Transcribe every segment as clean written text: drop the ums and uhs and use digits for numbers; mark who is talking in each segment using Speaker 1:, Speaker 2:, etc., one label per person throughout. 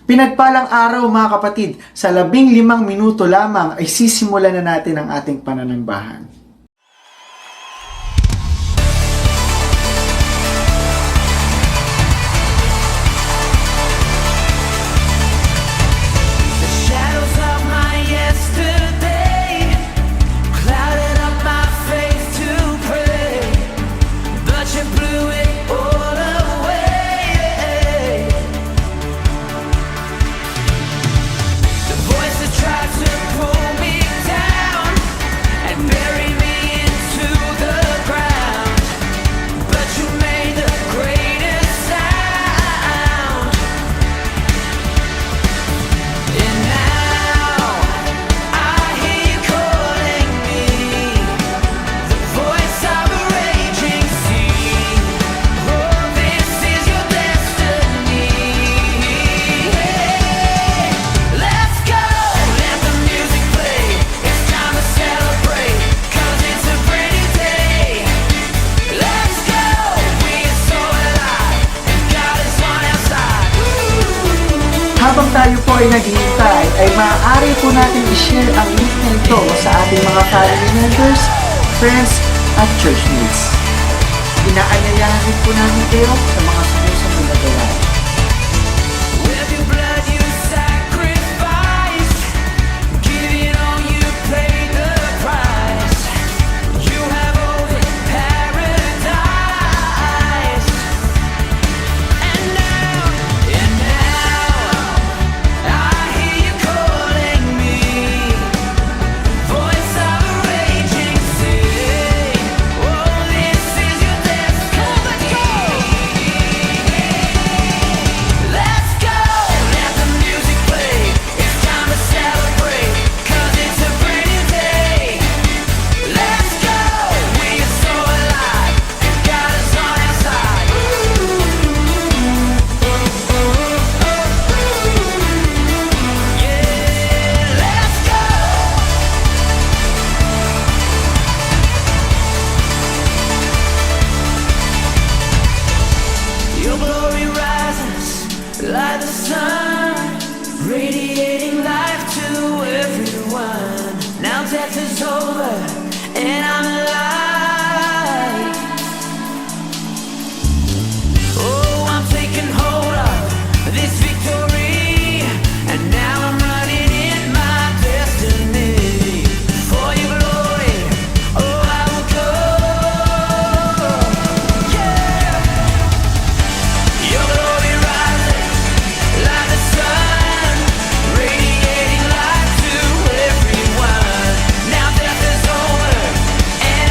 Speaker 1: Pinagpalang araw mga kapatid, sa 15 minuto lamang ay sisimulan na natin ang ating pananambahan. Habang tayo po ay naghihintay, ay maaari po natin i-share ang link na ito sa ating mga family members, friends, at church mates. Inaanyayahan din po namin kayo sa mga sumusunod na gawain.
Speaker 2: Like the sun, radiating life to everyone. Now death is over and I'm alive. Oh, I'm taking hold of this victory, and now I'm running in my destiny. For your glory, oh, I will go. Yeah, your glory rises like the sun, radiating light to everyone. Now death is over and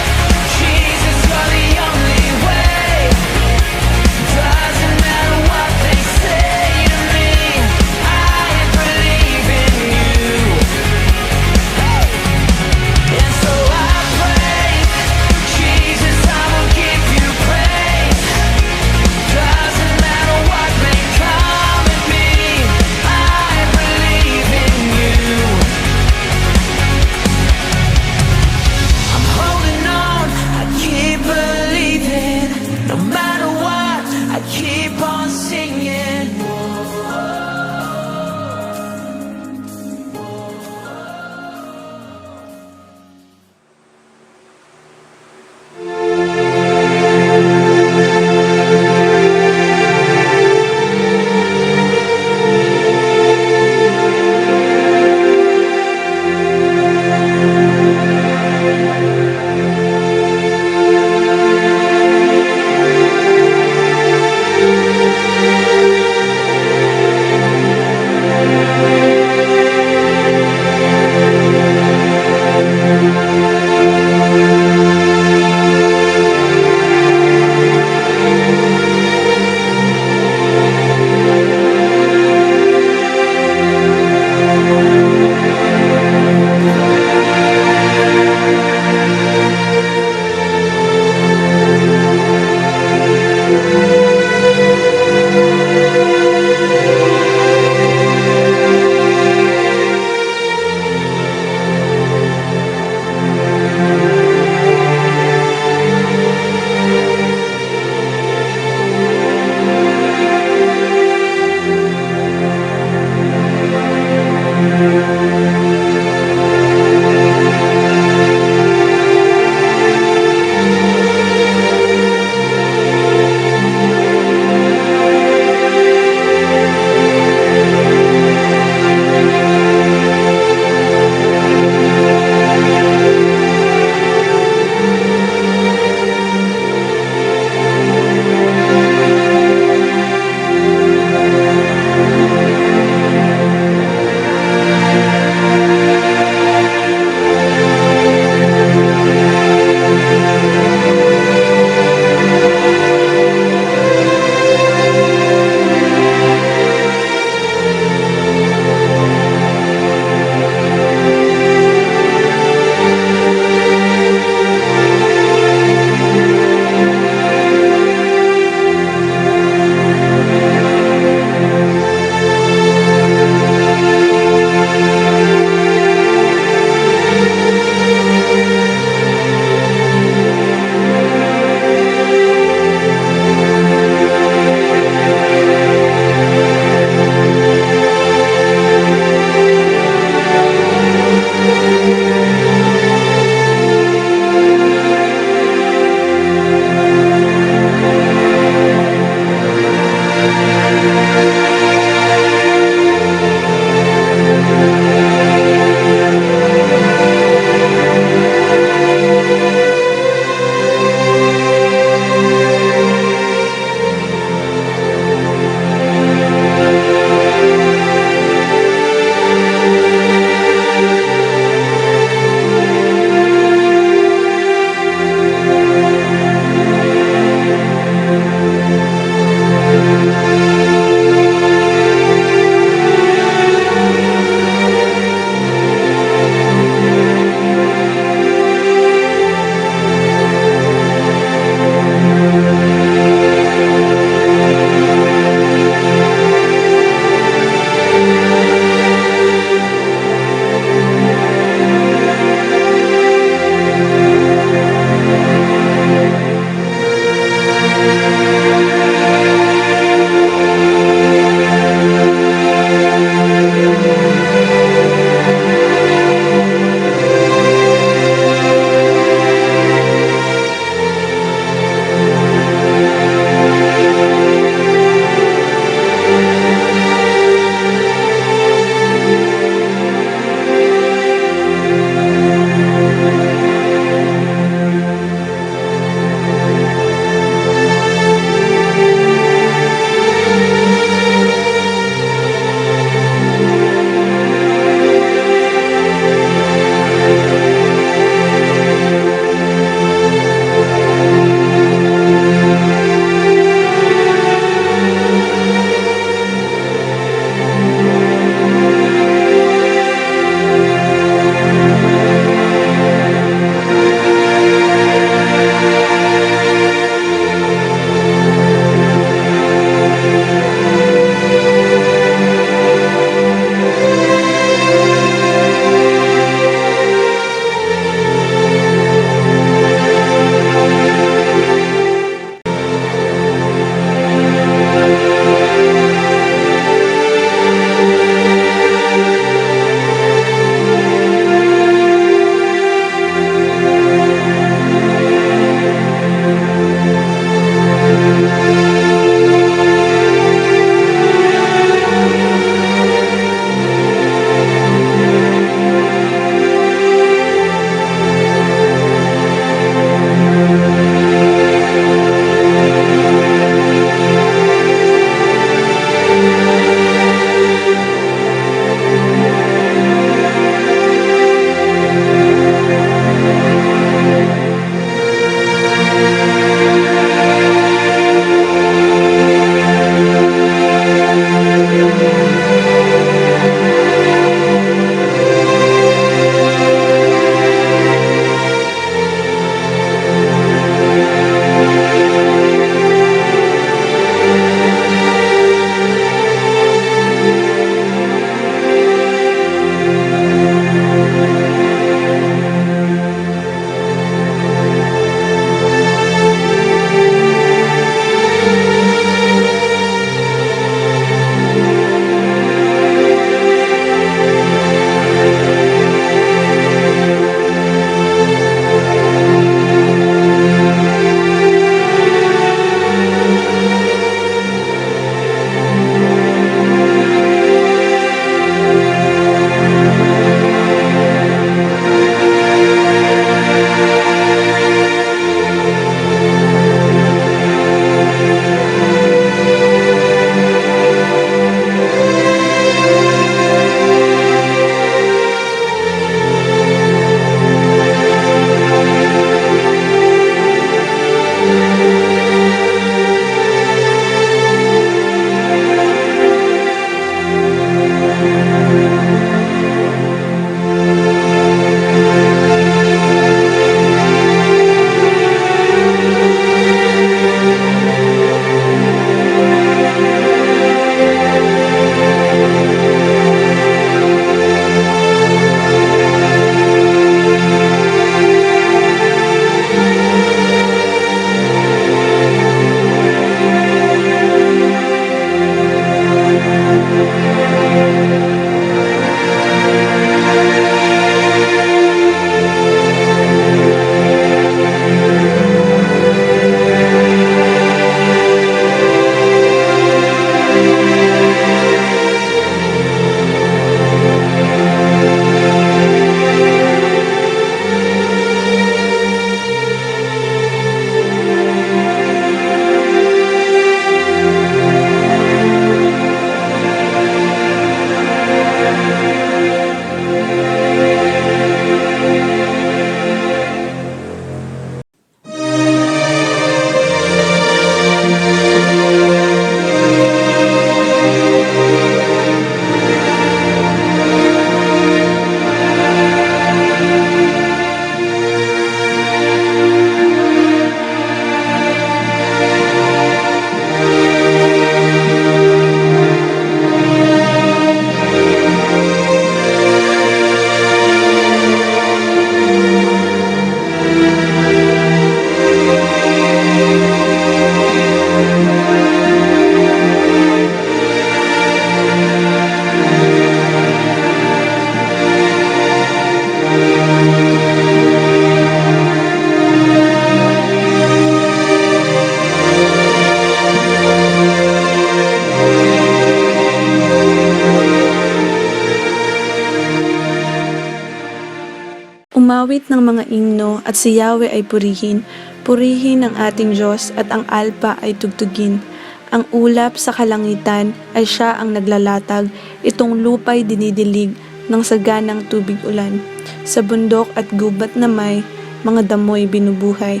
Speaker 3: Umawit ng mga himno at si Yahweh ay purihin. Purihin ang ating Diyos at ang alpa ay tugtugin. Ang ulap sa kalangitan ay siya ang naglalatag, itong lupa'y dinidilig ng saganang tubig ulan. Sa bundok at gubat na may mga damoy binubuhay.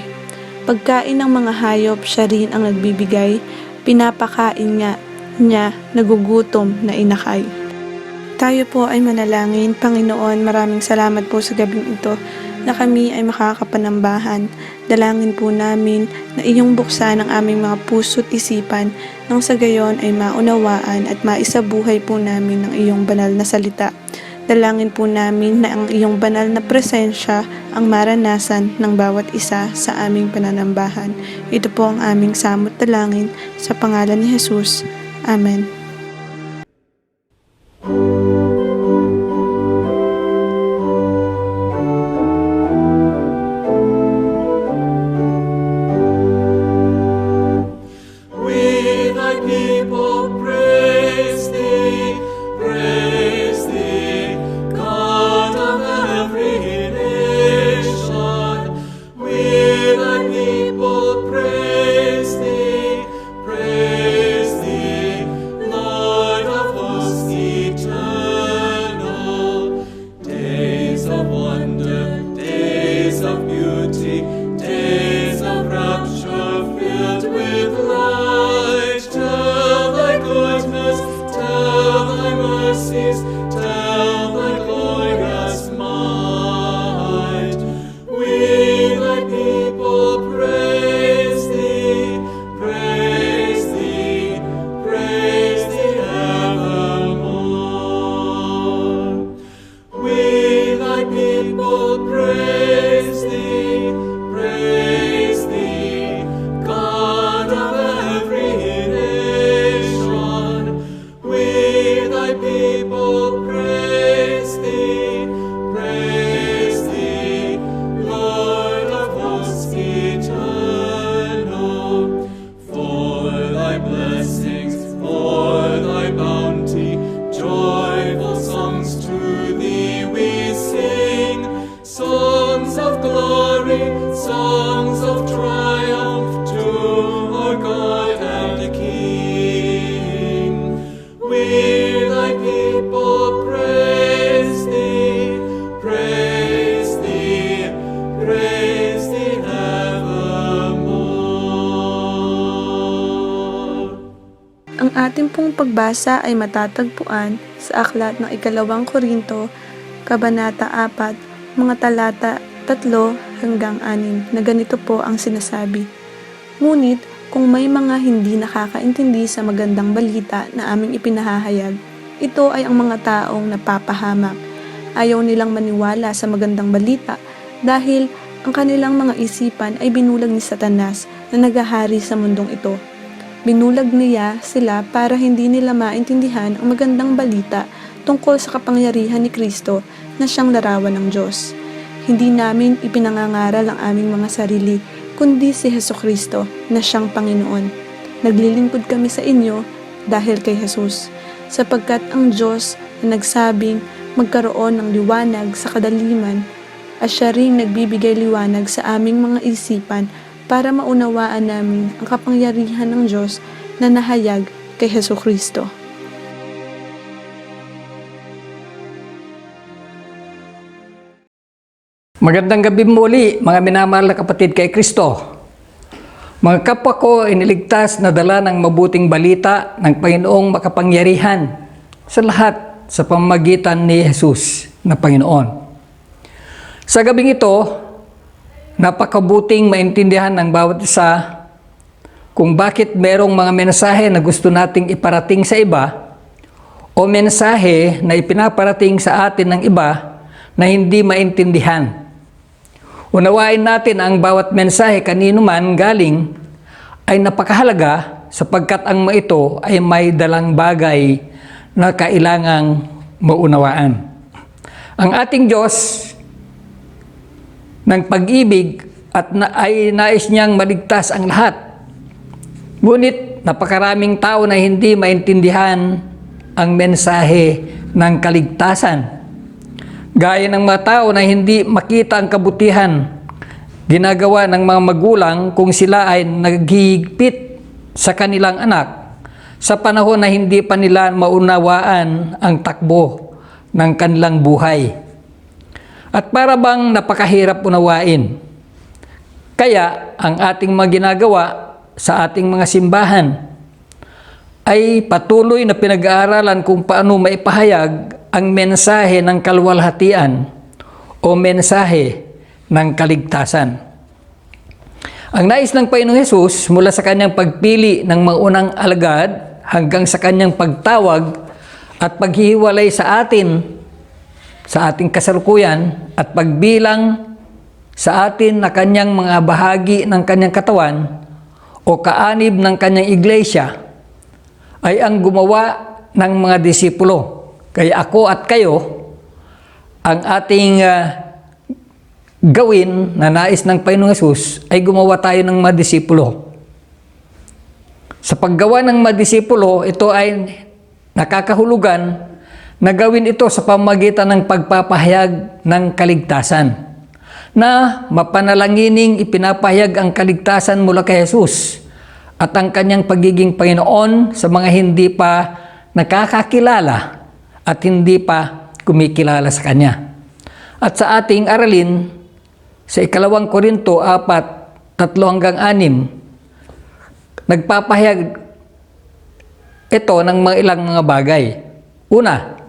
Speaker 3: Pagkain ng mga hayop siya rin ang nagbibigay, pinapakain nga niya nagugutom na inakay. Tayo po ay manalangin. Panginoon, maraming salamat po sa gabing ito na kami ay makakapanambahan. Dalangin po namin na iyong buksan ang aming mga puso't isipan nang sa gayon ay maunawaan at maisabuhay po namin ang iyong banal na salita. Dalangin po namin na ang iyong banal na presensya ang maranasan ng bawat isa sa aming pananambahan. Ito po ang aming samot dalangin sa pangalan ni Jesus. Amen. Ang ating pong pagbasa ay matatagpuan sa aklat ng 2 Korinto, Kabanata 4, mga talata 3 hanggang 6 na ganito po ang sinasabi. Ngunit kung may mga hindi nakakaintindi sa magandang balita na aming ipinahahayag, ito ay ang mga taong napapahamak. Ayaw nilang maniwala sa magandang balita dahil ang kanilang mga isipan ay binulag ni Satanas na naghahari sa mundong ito. Binulag niya sila para hindi nila maintindihan ang magandang balita tungkol sa kapangyarihan ni Kristo na siyang larawan ng Diyos. Hindi namin ipinangangaral ang aming mga sarili, kundi si Hesukristo na siyang Panginoon. Naglilingkod kami sa inyo dahil kay Jesus, sapagkat ang Diyos na nagsabing magkaroon ng liwanag sa kadaliman, at siya ring nagbibigay liwanag sa aming mga isipan para maunawaan namin ang kapangyarihan ng Diyos na nahayag kay Hesukristo.
Speaker 4: Magandang gabi muli, mga minamahal na kapatid kay Kristo. Mga kapwa ko iniligtas na dala ng mabuting balita ng Panginoong makapangyarihan sa lahat sa pamamagitan ni Jesus na Panginoon. Sa gabing ito, napakabuting maintindihan ng bawat isa kung bakit merong mga mensahe na gusto nating iparating sa iba o mensahe na ipinaparating sa atin ng iba na hindi maintindihan. Unawain natin ang bawat mensahe kanino man galing ay napakahalaga sapagkat ang mga ito ay may dalang bagay na kailangang maunawaan. Ang ating Diyos ng pag-ibig at ay nais niyang maligtas ang lahat. Ngunit napakaraming tao na hindi maintindihan ang mensahe ng kaligtasan. Gaya ng mga tao na hindi makita ang kabutihan ginagawa ng mga magulang kung sila ay naghihigpit sa kanilang anak sa panahon na hindi pa nila maunawaan ang takbo ng kanilang buhay. At para bang napakahirap unawain. Kaya ang ating mga ginagawa sa ating mga simbahan ay patuloy na pinag-aaralan kung paano maipahayag ang mensahe ng kaluwalhatian o mensahe ng kaligtasan. Ang nais ng Panginoong Hesus mula sa kanyang pagpili ng mga unang alagad hanggang sa kanyang pagtawag at paghihiwalay sa atin sa ating kasalukuyan at pagbilang sa atin na kanyang mga bahagi ng kanyang katawan o kaanib ng kanyang iglesia ay ang gumawa ng mga disipulo. Kaya ako at kayo, ang ating gawin na nais ng Panginoong Hesus ay gumawa tayo ng mga disipulo. Sa paggawa ng mga disipulo, ito ay nakakahulugan na gawin ito sa pamamagitan ng pagpapahayag ng kaligtasan, na mapanalangining ipinapahayag ang kaligtasan mula kay Jesus at ang kanyang pagiging Panginoon sa mga hindi pa nakakakilala at hindi pa kumikilala sa Kanya. At sa ating aralin, sa 2 Korinto 4:3-6, nagpapahayag ito ng mga ilang mga bagay. Una,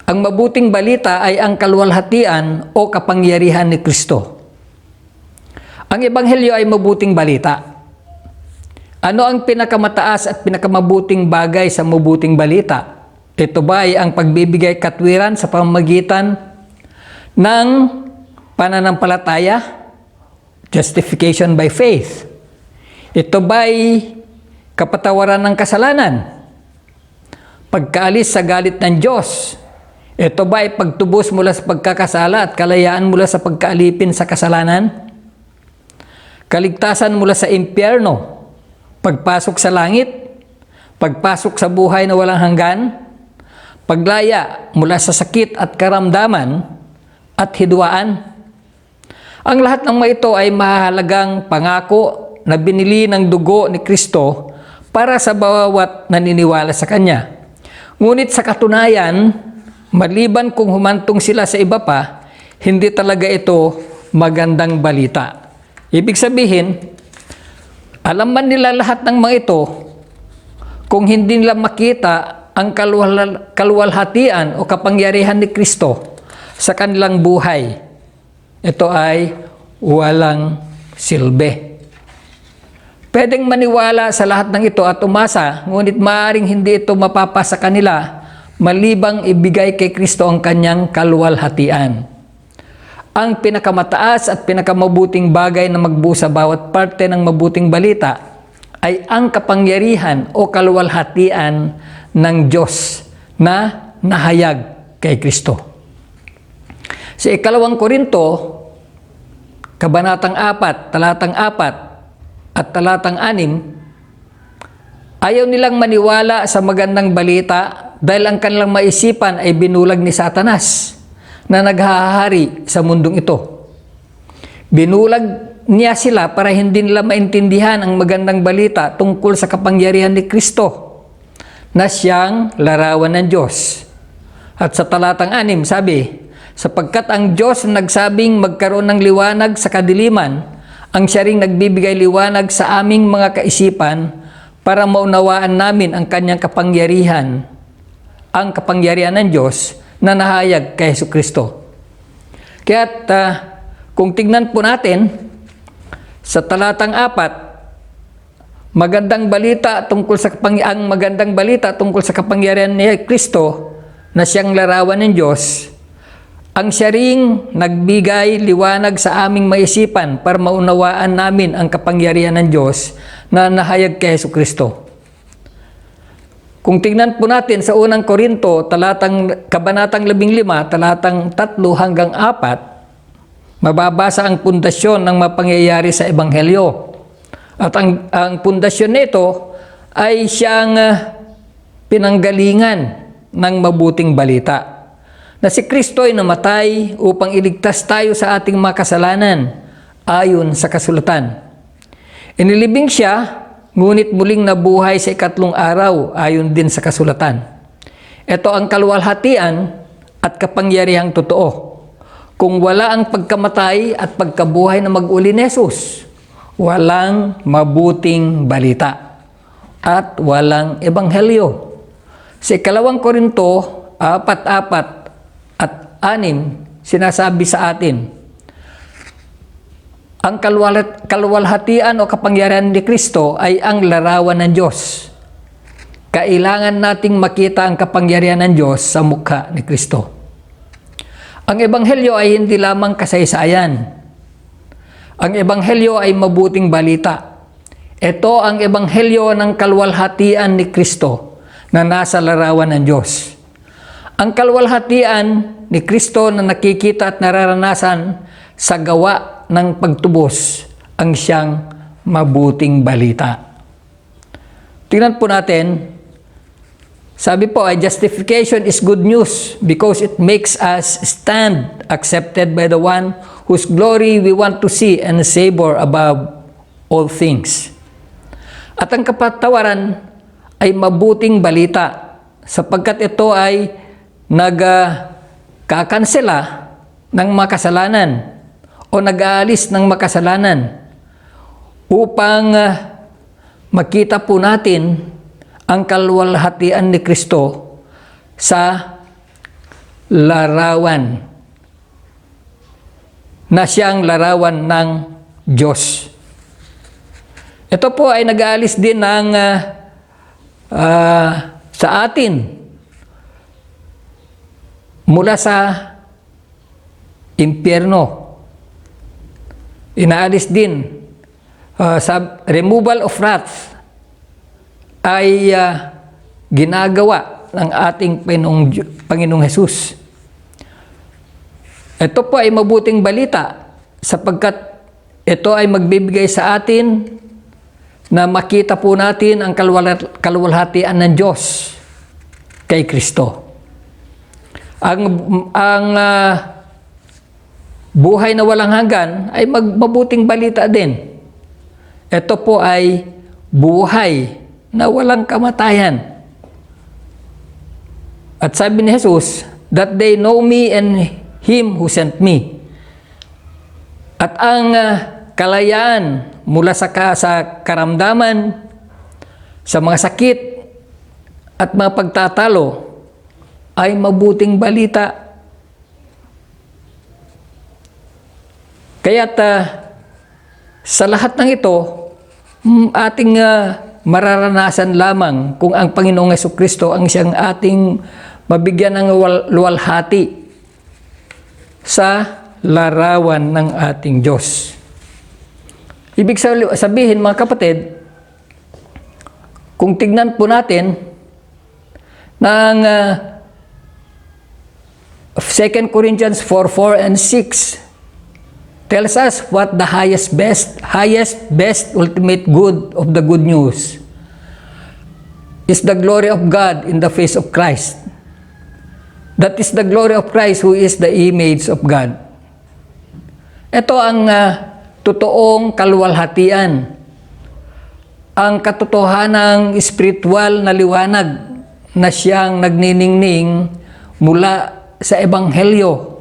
Speaker 4: ang mabuting balita ay ang kaluwalhatian o kapangyarihan ni Kristo. Ang Ebanghelyo ay mabuting balita. Ano ang pinakamataas at pinakamabuting bagay sa mabuting balita? Ito ba ay ang pagbibigay katwiran sa pamamagitan ng pananampalataya? Justification by faith. Ito ba ay kapatawaran ng kasalanan? Pagkaalis sa galit ng Diyos? Ito ba ay pagtubos mula sa pagkakasala at kalayaan mula sa pagkaalipin sa kasalanan? Kaligtasan mula sa impyerno? Pagpasok sa langit? Pagpasok sa buhay na walang hanggan? Paglaya mula sa sakit at karamdaman at hidwaan? Ang lahat ng mga ito ay mahalagang pangako na binili ng dugo ni Kristo para sa bawat naniniwala sa Kanya. Ngunit sa katunayan, maliban kung humantong sila sa iba pa, hindi talaga ito magandang balita. Ibig sabihin, alam man nila lahat ng mga ito, kung hindi nila makita ang kaluwalhatian o kapangyarihan ni Kristo sa kanilang buhay, ito ay walang silbi. Pwedeng maniwala sa lahat ng ito at umasa, ngunit maaaring hindi ito mapapasa kanila malibang ibigay kay Kristo ang kanyang kaluwalhatian. Ang pinakamataas at pinakamabuting bagay na magbuo sa bawat parte ng mabuting balita ay ang kapangyarihan o kaluwalhatian ng Diyos na nahayag kay Kristo. Sa 2 Korinto, Kabanatang 4, Talatang 4 at Talatang 6, ayaw nilang maniwala sa magandang balita dahil ang kanilang maisipan ay binulag ni Satanas na naghahari sa mundong ito. Binulag niya sila para hindi nila maintindihan ang magandang balita tungkol sa kapangyarihan ni Kristo na siyang larawan ng Diyos. At sa talatang 6 sabi, sapagkat ang Diyos nagsabing magkaroon ng liwanag sa kadiliman, ang siya ring nagbibigay liwanag sa aming mga kaisipan para maunawaan namin ang kanyang kapangyarihan, ang kapangyarihan ng Diyos na nahayag kay Jesucristo. Kaya't kung tignan po natin sa talatang 4, magandang balita tungkol sa ang magandang balita tungkol sa kapangyarihan ni Kristo na siyang larawan ng Diyos, ang siya ring nagbigay liwanag sa aming maisipan para maunawaan namin ang kapangyarihan ng Diyos na nahayag kay Jesucristo. Kung tingnan po natin sa unang Korinto, Kabanatang 15, talatang 3-4, mababasa ang pundasyon ng mapangyayari sa Ebanghelyo. At ang pundasyon nito ay siyang pinanggalingan ng mabuting balita na si Kristo ay namatay upang iligtas tayo sa ating mga kasalanan ayon sa kasulatan. Inilibing siya, ngunit muling nabuhay sa ikatlong araw ayon din sa kasulatan. Ito ang kaluwalhatian at kapangyarihang totoo. Kung wala ang pagkamatay at pagkabuhay na mag-uli ni Jesus, walang mabuting balita at walang ebanghelyo. Sa 2 Korinto 4:4 at 6, sinasabi sa atin, ang kaluwalhatian o kapangyarihan ni Kristo ay ang larawan ng Diyos. Kailangan nating makita ang kapangyarihan ng Diyos sa mukha ni Kristo. Ang ebanghelyo ay hindi lamang kasaysayan. Ang ebanghelyo ay mabuting balita. Ito ang ebanghelyo ng kaluwalhatian ni Kristo na nasa larawan ng Diyos. Ang kaluwalhatian ni Kristo na nakikita at nararanasan sa gawa ng pagtubos ang siyang mabuting balita. Tingnan po natin, sabi po ay justification is good news because it makes us stand accepted by the one whose glory we want to see and savor above all things. At ang kapatawaran ay mabuting balita sapagkat ito ay nagkakansela ng makasalanan o nag-aalis ng makasalanan upang makita po natin ang kaluwalhatian ni Kristo sa larawan na siyang larawan ng Diyos. Ito po ay nag-aalis din ng sa atin mula sa impyerno. Inaalis din sa removal of wrath ay ginagawa ng ating Panginoong Hesus. Ito po ay mabuting balita sapagkat ito ay magbibigay sa atin na makita po natin ang kaluwalhatian ng Diyos kay Kristo. Ang buhay na walang hanggan ay mabuting balita din. Ito po ay buhay na walang kamatayan. At sabi ni Jesus, that they know me and Him who sent me. At ang kalayaan mula sa karamdaman, sa mga sakit at mga pagtatalo ay mabuting balita. Kaya't sa lahat ng ito, ating mararanasan lamang kung ang Panginoong Jesucristo ang siyang ating mabigyan ng luwalhati sa larawan ng ating Diyos. Ibig sabihin, mga kapatid, kung tignan po natin ng 2 Corinthians 4:4 and 6 tells us what the highest, best, ultimate good of the good news is the glory of God in the face of Christ. That is the glory of Christ who is the image of God. Ito ang totoong kaluwalhatian, ang katotohanang spiritual na liwanag na siyang nagniningning mula sa Ebanghelyo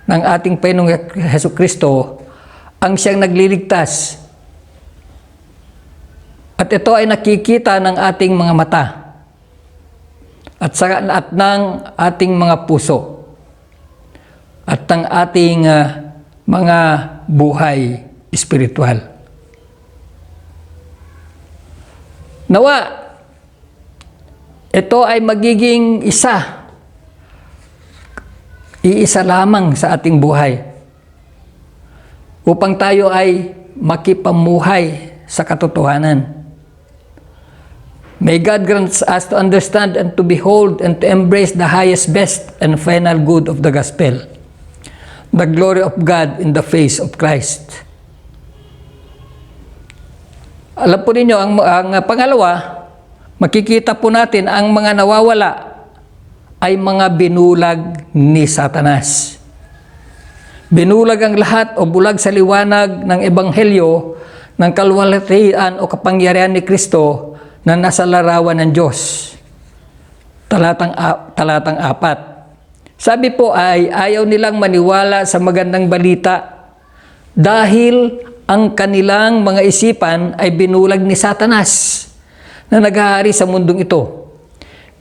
Speaker 4: ng ating Panginoong Jesucristo, ang siyang nagliligtas. At ito ay nakikita ng ating mga mata at ng ating mga puso at ng ating mga buhay espiritual. Nawa, ito ay magiging iisa lamang sa ating buhay upang tayo ay makipamuhay sa katotohanan. May God grant us to understand and to behold and to embrace the highest, best, and final good of the gospel, the glory of God in the face of Christ. Alam po ninyo, ang pangalawa, makikita po natin ang mga nawawala ay mga binulag ni Satanas. Binulag ang lahat o bulag sa liwanag ng Ebanghelyo ng kaluwalhatian o kapangyarihan ni Kristo na nasa larawan ng Diyos. Talatang 4. Sabi po ay ayaw nilang maniwala sa magandang balita dahil ang kanilang mga isipan ay binulag ni Satanas na naghahari sa mundong ito.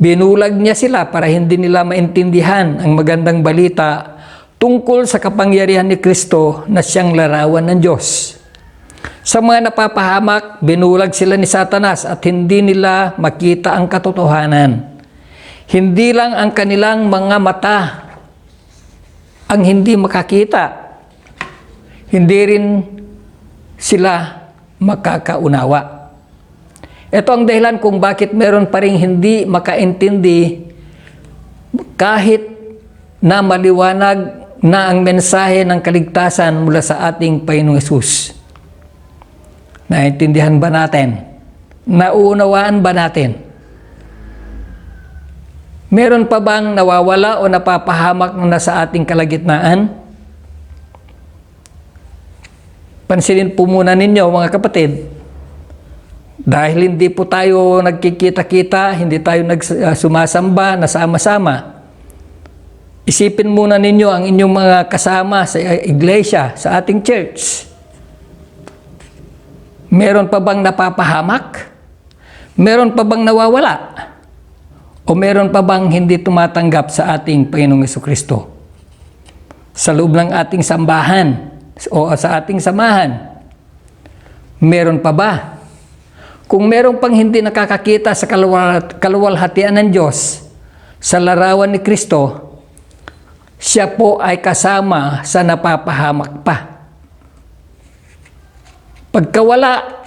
Speaker 4: Binulag niya sila para hindi nila maintindihan ang magandang balita tungkol sa kapangyarihan ni Kristo na siyang larawan ng Diyos. Sa mga napapahamak, binulag sila ni Satanas at hindi nila makita ang katotohanan. Hindi lang ang kanilang mga mata ang hindi makakita. Hindi rin sila makakaunawa. Ito ang dahilan kung bakit meron pa rin hindi makaintindi kahit na maliwanag na ang mensahe ng kaligtasan mula sa ating Panginoong Hesus. Naintindihan ba natin? Nauunawaan ba natin? Meron pa bang nawawala o napapahamak na nasa ating kalagitnaan? Pansinin po muna ninyo mga kapatid, dahil hindi po tayo nagkikita-kita, hindi tayo sumasamba, nasama-sama. Isipin muna ninyo ang inyong mga kasama sa iglesia, sa ating church. Meron pa bang napapahamak? Meron pa bang nawawala? O meron pa bang hindi tumatanggap sa ating Panginoong Jesucristo? Sa loob ng ating sambahan o sa ating samahan, meron pa ba? Kung meron pang hindi nakakakita sa kaluwalhatian ng Diyos, sa larawan ni Kristo, siya po ay kasama sa napapahamak pa. Pagkawala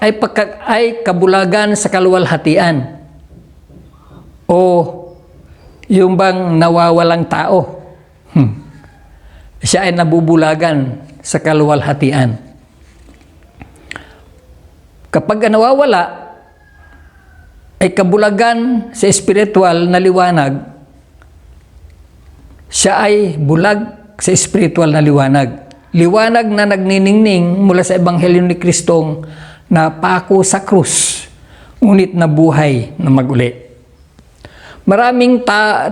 Speaker 4: ay kabulagan sa kaluwalhatian. O yung bang nawawalang tao, siya ay nabubulagan sa kaluwalhatian. Kapag nawawala, ay kabulagan sa espiritual na liwanag, siya ay bulag sa espiritual na liwanag. Liwanag na nagniningning mula sa Ebanghelyo ni Kristong napako sa krus, ngunit nabuhay na maguli. Maraming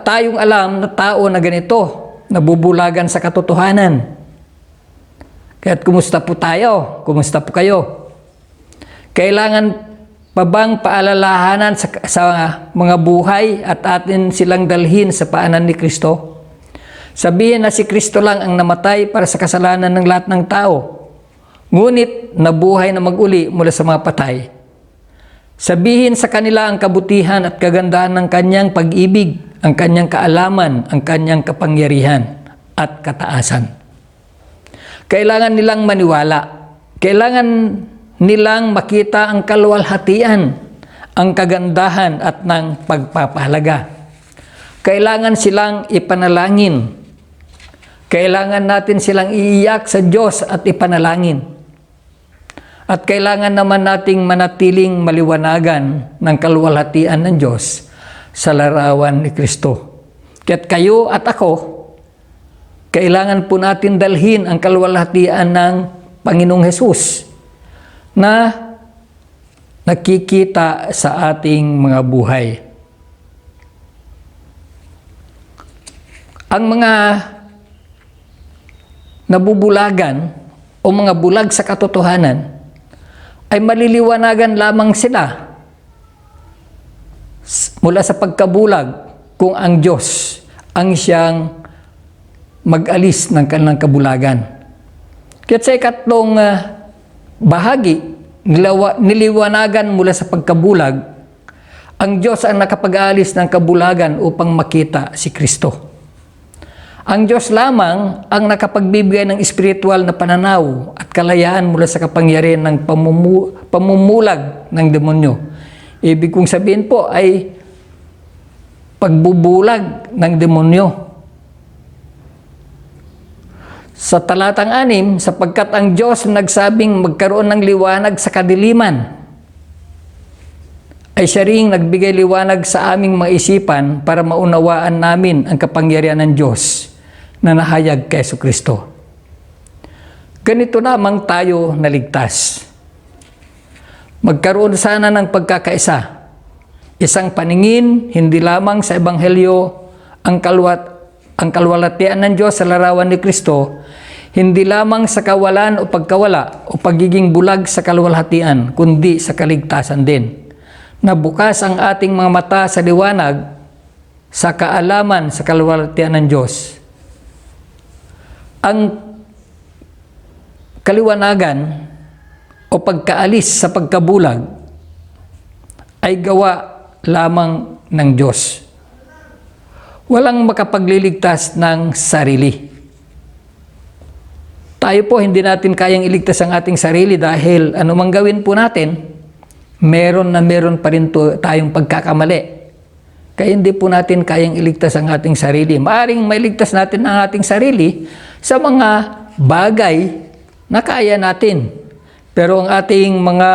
Speaker 4: tayong alam na tao na ganito, nabubulagan sa katotohanan. Kaya't kumusta po tayo? Kumusta po kayo? Kailangan pa bang paalalahanan sa mga buhay at atin silang dalhin sa paanan ni Kristo? Sabihin na si Kristo lang ang namatay para sa kasalanan ng lahat ng tao, ngunit nabuhay na maguli mula sa mga patay. Sabihin sa kanila ang kabutihan at kagandahan ng kanyang pag-ibig, ang kanyang kaalaman, ang kanyang kapangyarihan at kataasan. Kailangan nilang maniwala. Kailangan nilang makita ang kaluwalhatian, ang kagandahan at ng pagpapahalaga. Kailangan silang ipanalangin. Kailangan natin silang iiyak sa Diyos at ipanalangin. At kailangan naman nating manatiling maliwanagan ng kaluwalhatian ng Diyos sa larawan ni Kristo. Kaya't kayo at ako, kailangan po natin dalhin ang kaluwalhatian ng Panginoong Hesus na nakikita sa ating mga buhay. Ang mga nabubulagan o mga bulag sa katotohanan ay maliliwanagan lamang sila mula sa pagkabulag kung ang Diyos ang siyang mag-alis ng kanilang kabulagan. Kaya't sa ikatlong bahagi, niliwanagan mula sa pagkabulag, ang Diyos ang nakapag-alis ng kabulagan upang makita si Kristo. Ang Diyos lamang ang nakapagbibigay ng espiritual na pananaw at kalayaan mula sa kapangyarihan ng pamumulag ng demonyo. Ibig kong sabihin po ay pagbubulag ng demonyo. Sa talatang 6, sapagkat ang Diyos nagsabing magkaroon ng liwanag sa kadiliman, ay ay siya ring nagbigay liwanag sa aming mga isipan para maunawaan namin ang kapangyarihan ng Diyos na nahayag kay Jesucristo. Ganito lamang tayo naligtas. Magkaroon sana ng pagkakaisa. Isang paningin, hindi lamang sa Ebanghelyo, ang kalwalatian ng Diyos sa larawan ni Kristo, hindi lamang sa kawalan o pagkawala o pagiging bulag sa kalwalhatian, kundi sa kaligtasan din. Na bukas ang ating mga mata sa liwanag sa kaalaman sa kalwalhatian ng Diyos. Ang kaliwanagan o pagkaalis sa pagkabulag ay gawa lamang ng Diyos. Walang makapagliligtas ng sarili. Tayo po hindi natin kayang iligtas ang ating sarili dahil anumang gawin po natin, meron pa rin tayong pagkakamali. Kaya hindi po natin kayang iligtas ang ating sarili. Maaring mailigtas natin ang ating sarili sa mga bagay na kaya natin. Pero ang ating mga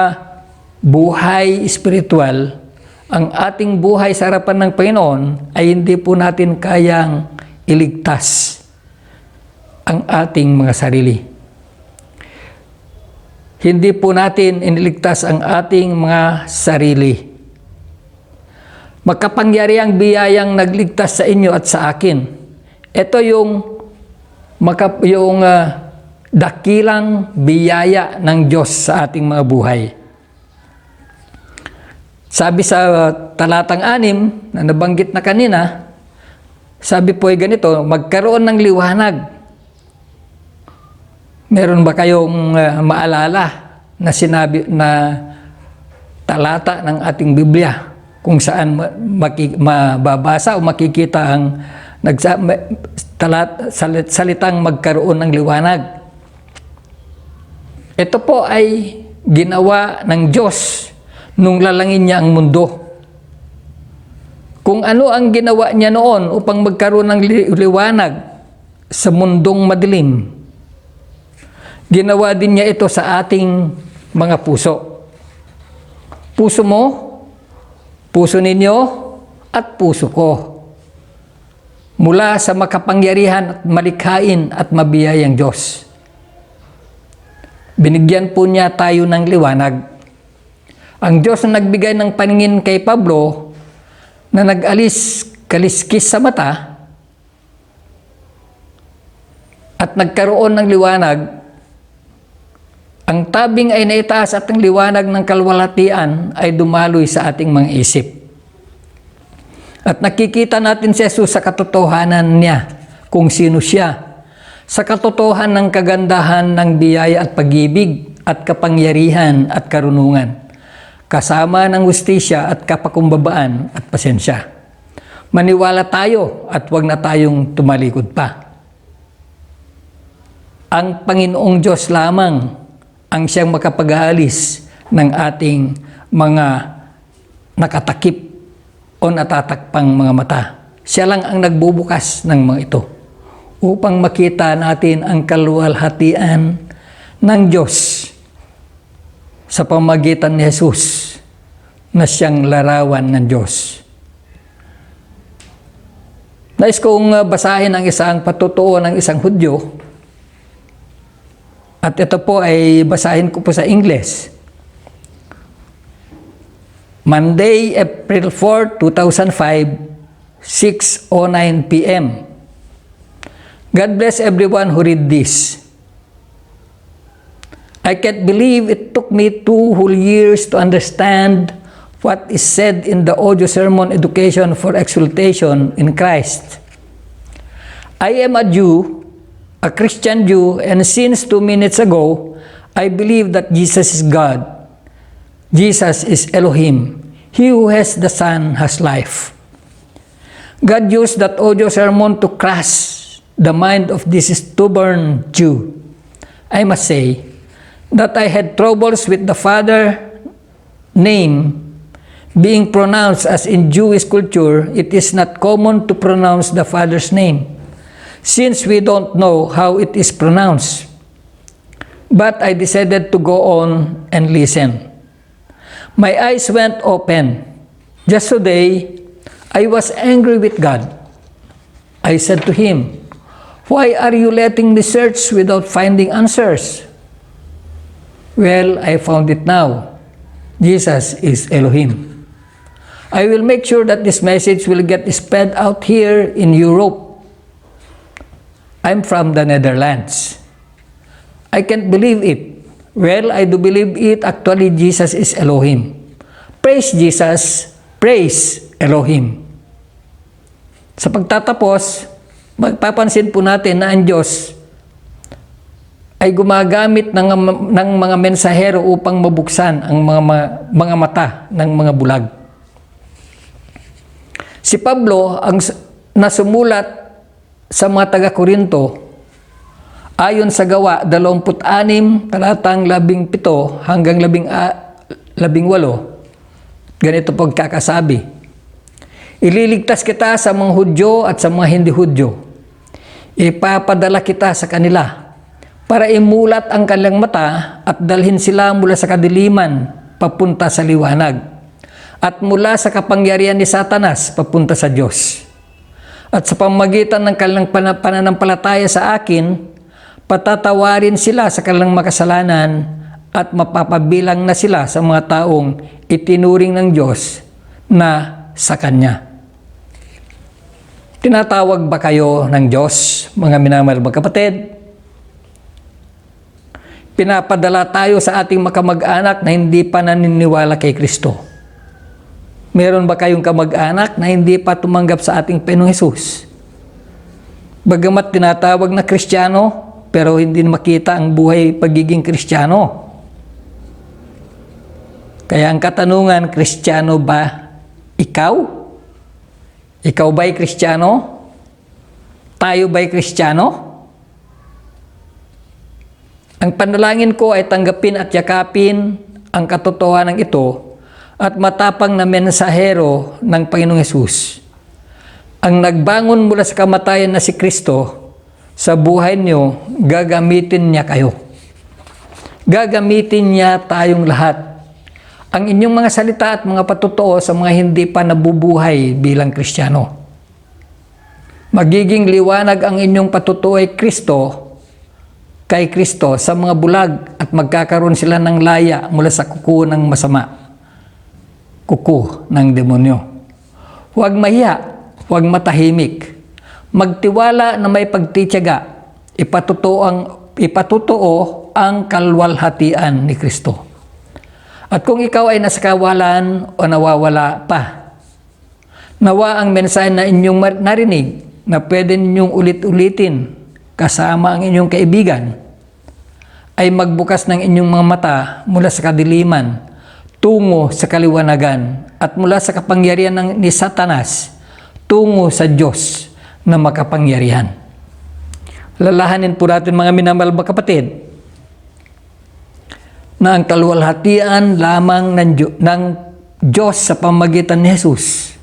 Speaker 4: buhay espiritual, ang ating buhay sa harapan ng Panginoon ay hindi po natin kayang iligtas ang ating mga sarili. Hindi po natin iniligtas ang ating mga sarili. Makapangyarihang biyayang nagligtas sa inyo at sa akin. Ito yung dakilang biyaya ng Diyos sa ating mga buhay. Sabi sa talatang 6 na nabanggit na kanina, sabi po ay ganito, magkaroon ng liwanag. Meron ba kayong maalala na sinabi na talata ng ating Biblia kung saan mababasa o makikita ang salitang magkaroon ng liwanag? Ito po ay ginawa ng Diyos nung lalangin niya ang mundo. Kung ano ang ginawa niya noon upang magkaroon ng liwanag sa mundong madilim, ginawa din niya ito sa ating mga puso. Puso mo, puso ninyo, at puso ko. Mula sa makapangyarihan at malikhain at mabiyayang Diyos. Binigyan po niya tayo ng liwanag. Ang Diyos na nagbigay ng paningin kay Pablo na kaliskis sa mata at nagkaroon ng liwanag, ang tabing ay naitaas at ang liwanag ng kalwalhatian ay dumaloy sa ating mga isip. At nakikita natin si Jesus sa katotohanan niya, kung sino siya, sa katotohanan ng kagandahan ng biyaya at pag-ibig at kapangyarihan at karunungan, kasama ng hustisya at kapakumbabaan at pasensya. Maniwala tayo at huwag na tayong tumalikod pa. Ang Panginoong Diyos lamang ang siyang makapag-aalis ng ating mga nakatakip o natatakpang mga mata. Siya lang ang nagbubukas ng mga ito upang makita natin ang kaluwalhatian ng Diyos sa pamamagitan ni Jesus na siyang larawan ng Diyos. Nais kong basahin ang isang patutuo ng isang Hudyo. At ito po ay basahin ko po sa English. Monday, April 4, 2005, 6:09 p.m. God bless everyone who read this. I can't believe it took me 2 whole years to understand what is said in the audio sermon Education for Exaltation in Christ. I am a Jew, a Christian Jew, and since 2 minutes ago, I believe that Jesus is God. Jesus is Elohim. He who has the Son has life. God used that audio sermon to crush the mind of this stubborn Jew. I must say that I had troubles with the Father name being pronounced, as in Jewish culture, it is not common to pronounce the Father's name, since we don't know how it is pronounced. But I decided to go on and listen. My eyes went open. Just today, I was angry with God. I said to Him, "Why are you letting me search without finding answers?" Well, I found it now. Jesus is Elohim. I will make sure that this message will get spread out here in Europe. I'm from the Netherlands. I can't believe it. Well, I do believe it. Actually, Jesus is Elohim. Praise Jesus. Praise Elohim. Sa pagtatapos, magpapansin po natin na ang Diyos ay gumagamit ng mga mensahero upang mabuksan ang mga mata ng mga bulag. Si Pablo ang nasumulat sa mga taga-Korinto ayon sa Gawa 26 talatang 17 hanggang 18. Ganito pagkakasabi: "Ililigtas kita sa mga Hudyo at sa mga hindi Hudyo. Ipapadala kita sa kanila para imulat ang kanilang mata at dalhin sila mula sa kadiliman papunta sa liwanag at mula sa kapangyarihan ni Satanas papunta sa Diyos. At sa pamamagitan ng kanilang pananampalataya sa akin, patatawarin sila sa kanilang makasalanan at mapapabilang na sila sa mga taong itinuring ng Diyos na sa Kanya." Tinatawag ba kayo ng Diyos, mga minamahal mga kapatid? Pinapadala tayo sa ating makamag-anak na hindi pa naniniwala kay Kristo. Meron ba kayong kamag-anak na hindi pa tumanggap sa ating Panginoong Hesus? Bagamat tinatawag na Kristiyano, pero hindi makita ang buhay pagiging Kristiyano. Kaya ang katanungan, Kristiyano ba ikaw? Ikaw ba'y Kristiyano? Tayo ba'y Kristiyano? Ang panalangin ko ay tanggapin at yakapin ang katotohanan ito at matapang na mensahero ng Panginoong Hesus. Ang nagbangon mula sa kamatayan na si Kristo, sa buhay niyo, gagamitin niya kayo. Gagamitin niya tayong lahat. Ang inyong mga salita at mga patutuo sa mga hindi pa nabubuhay bilang Kristiyano. Magiging liwanag ang inyong patutuo kay Kristo sa mga bulag at magkakaroon sila ng laya mula sa kuko ng masama, kuko ng demonyo. Huwag mahiya, huwag matahimik. Magtiwala na may pagtitiyaga, ipatutuo ang kalwalhatian ni Kristo. At kung ikaw ay nasa kawalan o nawawala pa, nawa ang mensahe na inyong narinig na pwede ninyong ulit-ulitin kasama ang inyong kaibigan ay magbukas ng inyong mga mata mula sa kadiliman tungo sa kaliwanagan at mula sa kapangyarihan ni Satanas tungo sa Diyos na makapangyarihan. Lalahanin po natin mga minamahal mga kapatid na ang kalwalhatian lamang ng Diyos sa pamamagitan ni Jesus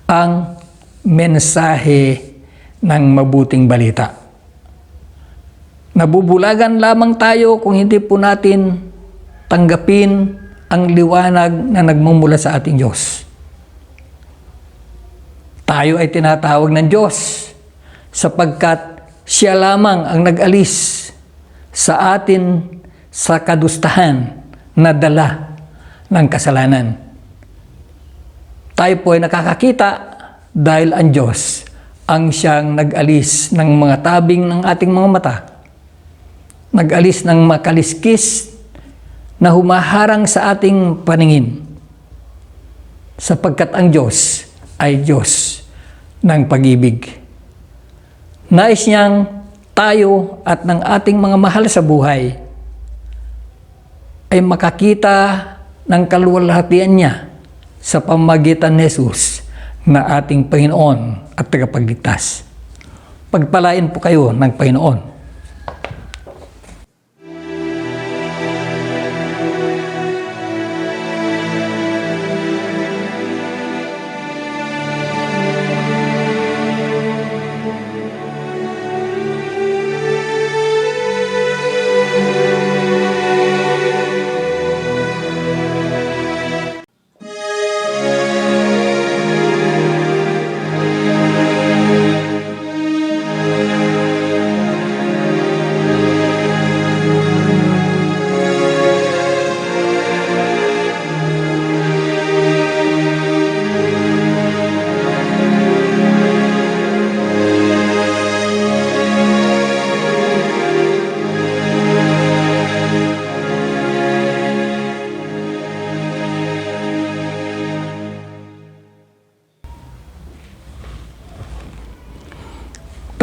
Speaker 4: ang mensahe ng mabuting balita. Nabubulagan lamang tayo kung hindi po natin tanggapin ang liwanag na nagmumula sa ating Diyos. Tayo ay tinatawag ng Diyos sapagkat Siya lamang ang nag-alis sa atin sa kadustahan na dala ng kasalanan. Tayo po ay nakakakita dahil ang Diyos ang siyang nag-alis ng mga tabing ng ating mga mata. Nag-alis ng makaliskis na humaharang sa ating paningin. Sapagkat ang Diyos ay Diyos ng pag-ibig. Nais niyang tayo at ng ating mga mahal sa buhay ay makakita ng kalwalhatian niya sa pamamagitan ni Jesus na ating Panginoon at tagapagligtas. Pagpalain po kayo ng Panginoon.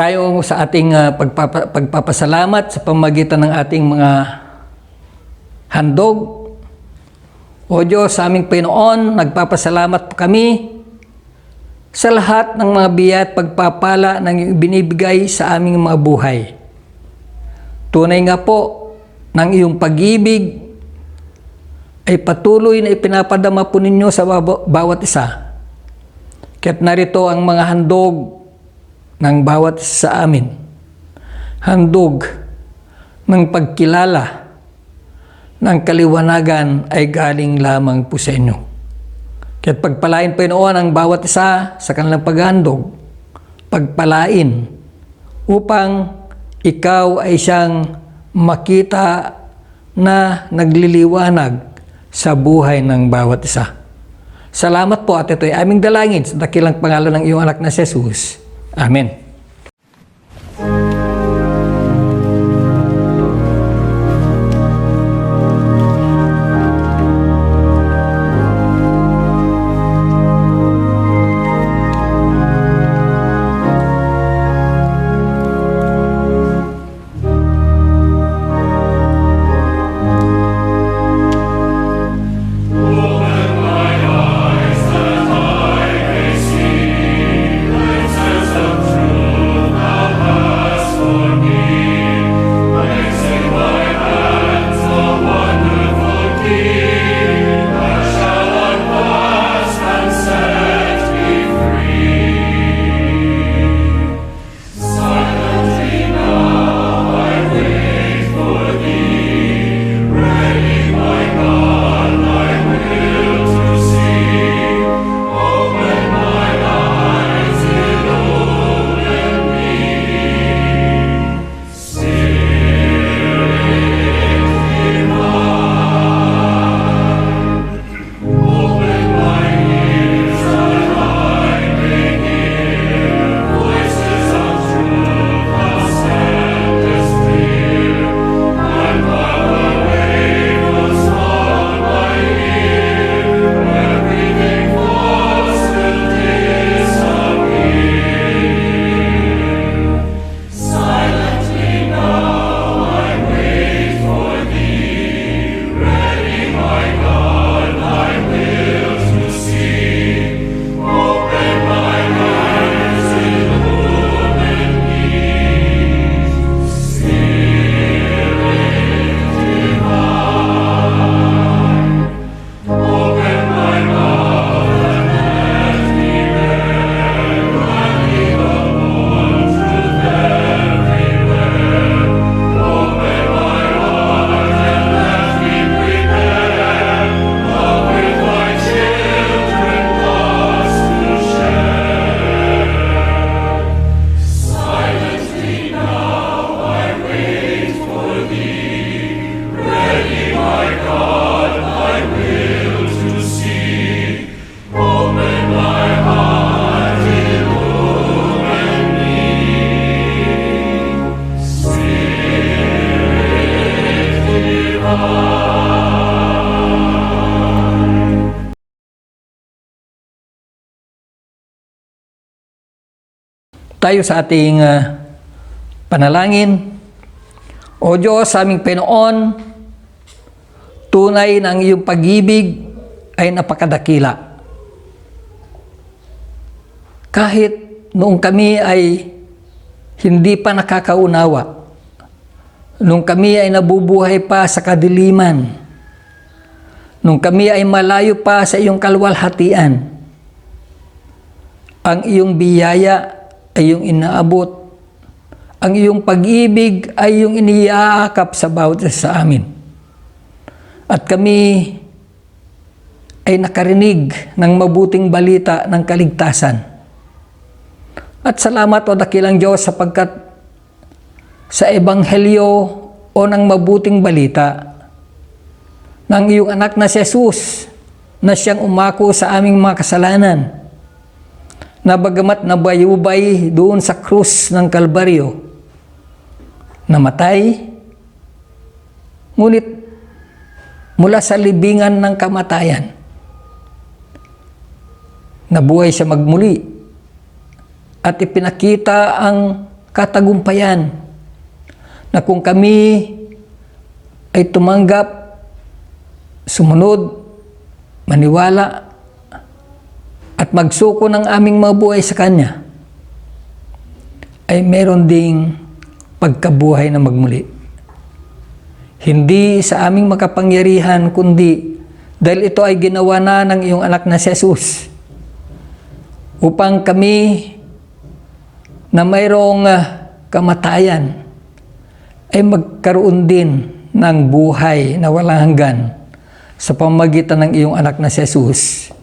Speaker 4: tayo sa ating pagpapasalamat sa pamamagitan ng ating mga handog. O Diyos, sa aming Panginoon, nagpapasalamat po kami sa lahat ng mga biya at pagpapala na binibigay sa aming mga buhay. Tunay nga po ng iyong pag-ibig ay patuloy na ipinapadama po ninyo sa bawat isa. Kaya't narito ang mga handog ng bawat isa sa amin. Handog ng pagkilala ng kaliwanagan ay galing lamang po sa inyo. Kaya't pagpalain Panginoon ang bawat isa sa kanilang paghandog, pagpalain upang ikaw ay siyang makita na nagliliwanag sa buhay ng bawat isa. Salamat po at ito ay aming dalangin sa dakilang pangalan ng iyong anak na si Jesus. Amen. Tayo sa ating panalangin. O Diyos, sa aming Panginoon, tunay ng iyong pag-ibig ay napakadakila. Kahit noong kami ay hindi pa nakakaunawa, nung kami ay nabubuhay pa sa kadiliman, nung kami ay malayo pa sa iyong kalwalhatian, ang iyong biyaya ay iyong inaabot. Ang iyong pag-ibig ay iyong iniyaakap sa bawat isa sa amin. At kami ay nakarinig ng mabuting balita ng kaligtasan. At salamat o dakilang Diyos sapagkat sa Ebanghelyo o ng mabuting balita ng iyong anak na si Jesus na siyang umako sa aming mga kasalanan, na bagamat nabayubay doon sa krus ng Kalbaryo, namatay, ngunit mula sa libingan ng kamatayan, nabuhay siya magmuli at ipinakita ang katagumpayan na kung kami ay tumanggap, sumunod, maniwala, at magsuko ng aming mga buhay sa Kanya, ay meron ding pagkabuhay na magmuli. Hindi sa aming makapangyarihan, kundi dahil ito ay ginawa na ng iyong anak na si Jesus, upang kami na mayroong kamatayan ay magkaroon din ng buhay na walang hanggan sa pamamagitan ng iyong anak na si Jesus,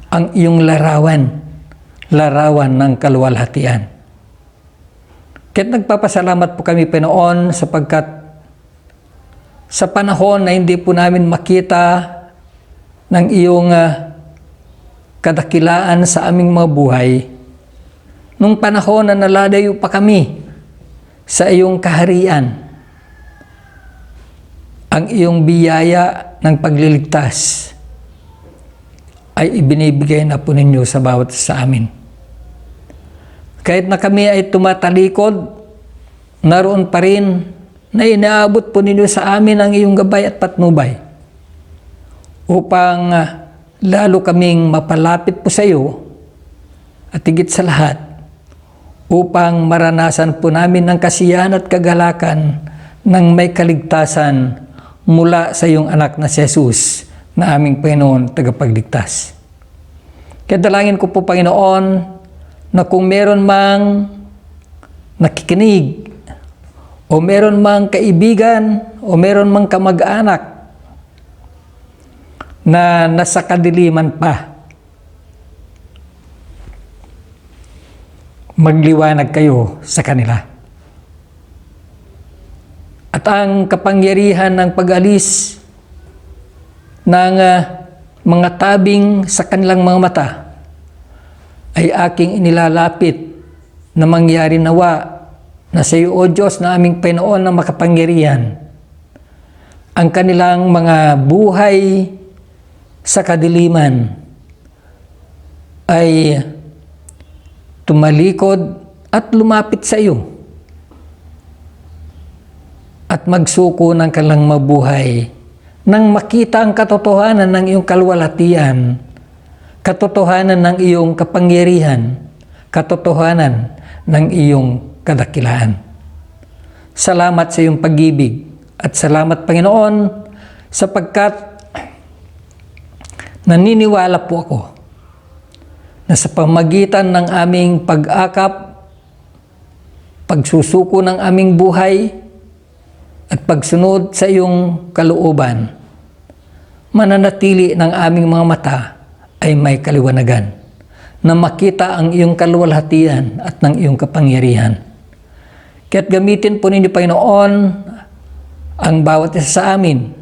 Speaker 4: ang iyong larawan ng kaluwalhatian. Kaya't nagpapasalamat po kami, Panginoon, sapagkat sa panahon na hindi po namin makita ng iyong kadakilaan sa aming mga buhay, nung panahon na nalalayo pa kami sa iyong kaharian, ang iyong biyaya ng pagliligtas ay ibinibigay na po ninyo sa bawat sa amin. Kahit na kami ay tumatalikod, naroon pa rin na inaabot po ninyo sa amin ang iyong gabay at patnubay upang lalo kaming mapalapit po sa iyo at higit sa lahat upang maranasan po namin ang kasiyahan at kagalakan ng may kaligtasan mula sa iyong anak na si Jesus na aming Panginoon tagapagligtas. Kaya dalangin ko po, Panginoon, na kung meron mang nakikinig o meron mang kaibigan o meron mang kamag-anak na nasa kadiliman pa, magliwanag kayo sa kanila. At ang kapangyarihan ng pag-alis ng mga tabing sa kanilang mga mata ay aking inilalapit na mangyari nawa na sa iyo, O Diyos, na aming Panginoon na makapangyarihan, ang kanilang mga buhay sa kadiliman ay tumalikod at lumapit sa iyo at magsuko ng kanilang mabuhay nang makita ang katotohanan ng iyong kaluwalhatian, katotohanan ng iyong kapangyarihan, katotohanan ng iyong kadakilaan. Salamat sa iyong pag-ibig at salamat, Panginoon, sapagkat naniniwala po ako na sa pamagitan ng aming pag-akap, pagsusuko ng aming buhay, at pagsunod sa iyong kalooban, mananatili ng aming mga mata ay may kaliwanagan, na makita ang iyong kaluwalhatian at ng iyong kapangyarihan. Kaya't gamitin po ninyo, Panginoon, ang bawat isa sa amin,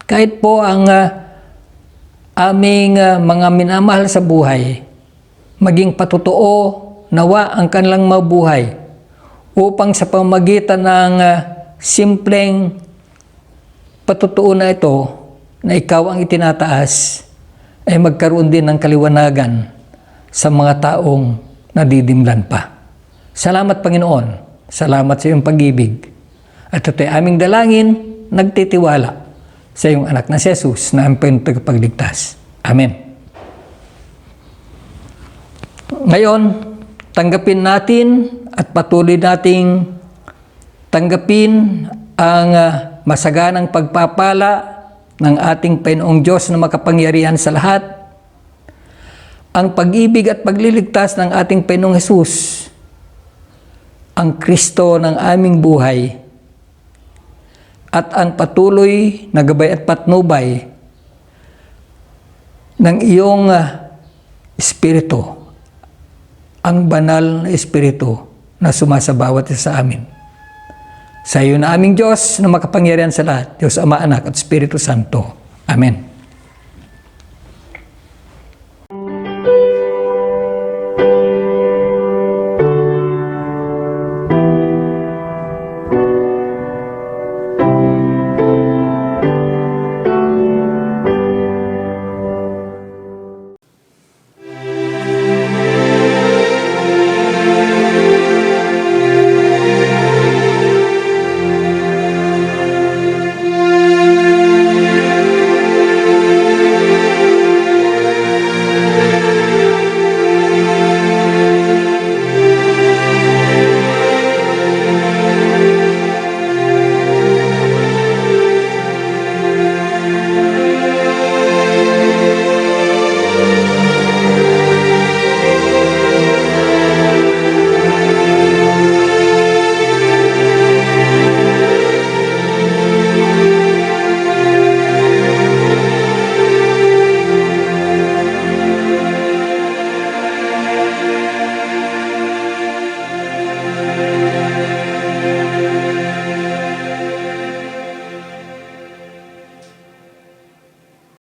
Speaker 4: kahit po ang aming mga minamahal sa buhay, maging patotoo nawa ang kanilang mabuhay upang sa pamamagitan ng simpleng patotoo na ito na ikaw ang itinataas ay magkaroon din ng kaliwanagan sa mga taong nadidimlan pa. Salamat, Panginoon. Salamat sa iyong pag-ibig. At ito'y aming dalangin, nagtitiwala sa iyong anak na si Jesus na ang Panginoon tagapagligtas. Amen. Ngayon, tanggapin natin at patuloy nating tanggapin ang masaganang pagpapala ng ating Panginoong Diyos na makapangyarihan sa lahat, ang pag-ibig at pagliligtas ng ating Panginoong Jesus, ang Kristo ng aming buhay, at ang patuloy na gabay at patnubay ng iyong Espiritu, ang banal na Espiritu na sumasabawat sa amin. Sa iyo na aming Diyos na makapangyarihan sa lahat, Diyos Ama, Anak at Espiritu Santo. Amen.